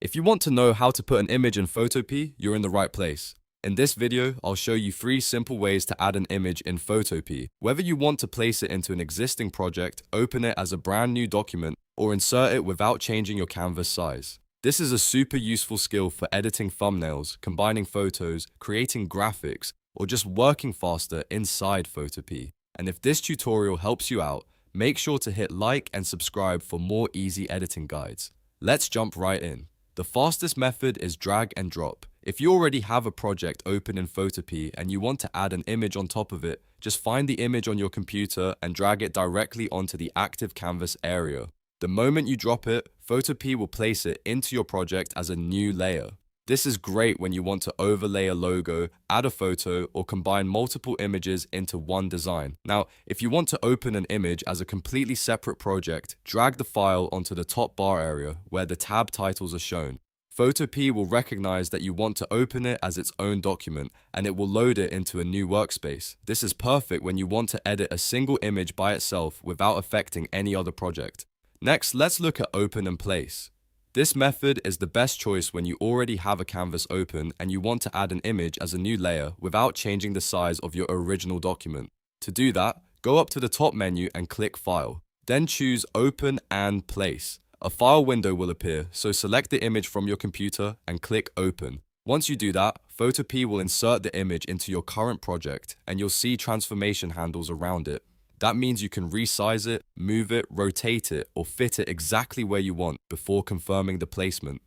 If you want to know how to put an image in Photopea, you're in the right place. In this video, I'll show you 3 simple ways to add an image in Photopea. Whether you want to place it into an existing project, open it as a brand new document, or insert it without changing your canvas size. This is a super useful skill for editing thumbnails, combining photos, creating graphics, or just working faster inside Photopea. And if this tutorial helps you out, make sure to hit like and subscribe for more easy editing guides. Let's jump right in. The fastest method is drag and drop. If you already have a project open in Photopea and you want to add an image on top of it, just find the image on your computer and drag it directly onto the active canvas area. The moment you drop it, Photopea will place it into your project as a new layer. This is great when you want to overlay a logo, add a photo, or combine multiple images into one design. Now, if you want to open an image as a completely separate project, drag the file onto the top bar area where the tab titles are shown. Photopea will recognize that you want to open it as its own document, and it will load it into a new workspace. This is perfect when you want to edit a single image by itself without affecting any other project. Next, let's look at open and place. This method is the best choice when you already have a canvas open and you want to add an image as a new layer without changing the size of your original document. To do that, go up to the top menu and click File. Then choose Open and Place. A file window will appear, so select the image from your computer and click Open. Once you do that, Photopea will insert the image into your current project and you'll see transformation handles around it. That means you can resize it, move it, rotate it, or fit it exactly where you want before confirming the placement.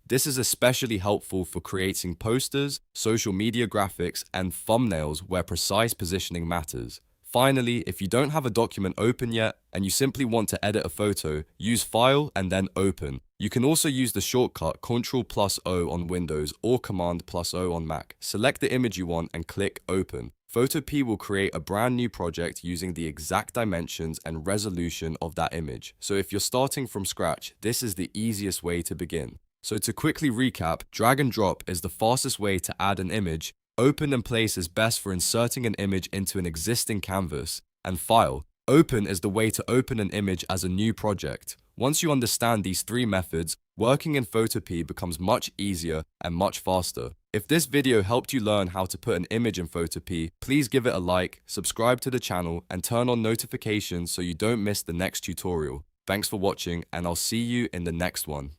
This is especially helpful for creating posters, social media graphics, and thumbnails where precise positioning matters. Finally, if you don't have a document open yet and you simply want to edit a photo, use File and then Open. You can also use the shortcut Ctrl+O on Windows or Command+O on Mac. Select the image you want and click Open. Photopea will create a brand new project using the exact dimensions and resolution of that image. So if you're starting from scratch, this is the easiest way to begin. So to quickly recap, drag and drop is the fastest way to add an image, open and place is best for inserting an image into an existing canvas, and file. Open is the way to open an image as a new project. Once you understand these 3 methods, working in Photopea becomes much easier and much faster. If this video helped you learn how to put an image in Photopea, please give it a like, subscribe to the channel, and turn on notifications so you don't miss the next tutorial. Thanks for watching, and I'll see you in the next one.